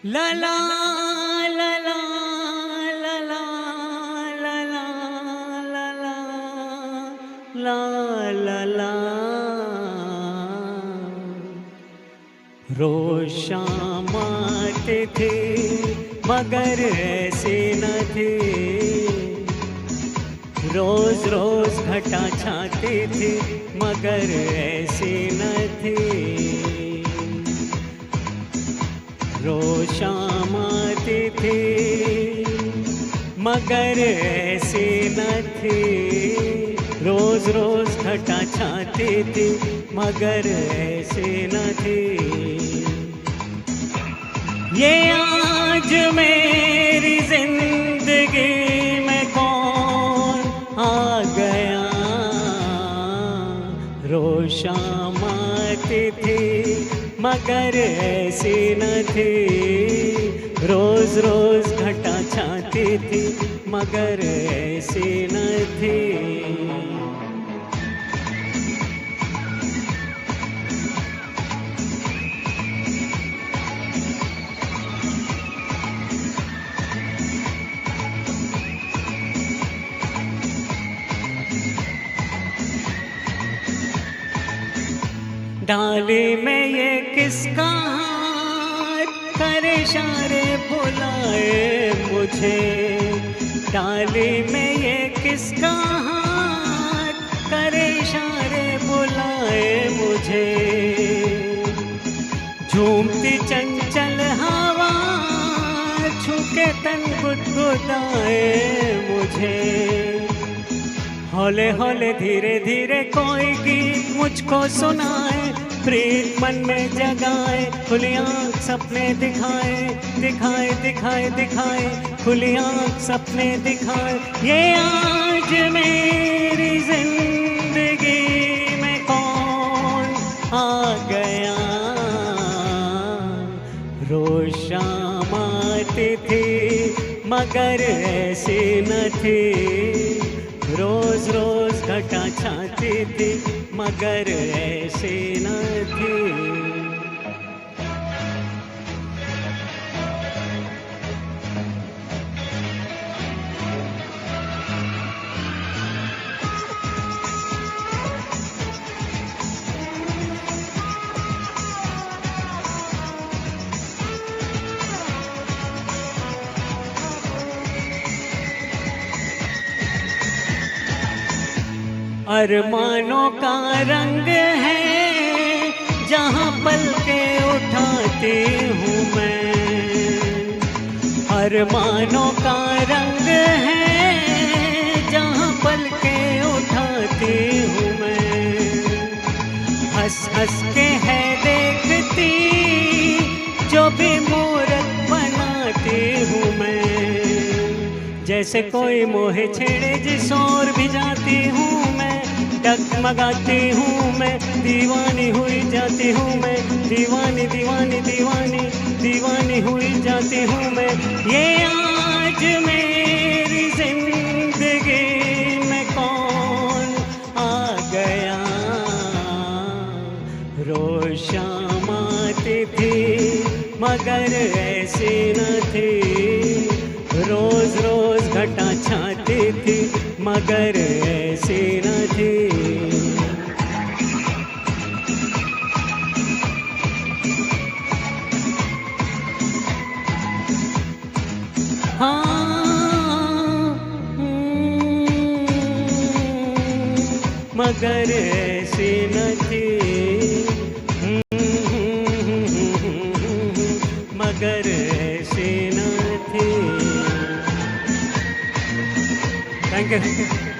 ला ला ला ला ला ला ला ला ला ला ला ला रोज शाम आते थे मगर ऐसे न थे, रोज रोज घटा छाते थे मगर ऐसे न थे। रोज शाम आते थे मगर ऐसे न थे, रोज रोज घटा छाते थे मगर ऐसे न थे। ये आज मेरी जिंदगी में कौन आ गया, रोज शाम आते थे मगर ऐसे न थे, रोज रोज घटा छाते थे मगर ऐसे न थे। डाली में ये किसका हाथ करे इशारे बुलाए मुझे, डाली में ये किसका हाथ करे इशारे बुलाए मुझे। झूमती चंचल हवा छूके तन गुदगुदाए मुझे, हौले हौले धीरे धीरे कोई गीत मुझको सुनाए, प्रीत मन में जगाए, खुली आँख सपने दिखाए दिखाए दिखाए दिखाए, खुली आँख सपने दिखाए। ये आज मेरी जिंदगी में कौन आ गया, रोज शाम आते थे मगर ऐसे न थे, रोज रोज घटा छाते थे मगर ऐसे न थे। अरमानों का रंग है जहाँ पलके उठाती हूँ मैं, अरमानों का रंग है जहाँ पलके उठाती हूँ मैं। हंस हंस के है देखती जो भी मूरत बनाती हूँ मैं, जैसे कोई मोहे छेड़े जिस ओर भी जाती हूँ मैं, डगमगाती हूँ मैं, दीवानी हुई जाती हूँ मैं, दीवानी दीवानी दीवानी दीवानी हुई जाती हूँ मैं। ये आज मेरी जिंदगी में कौन आ गया, रोज शाम आते थे मगर ऐसे न थे, रोज रोज घटा छाते थे मगर ऐसे न थे। हाँ मगर ऐसे न थे, मगर ऐसे न थे। Thank you.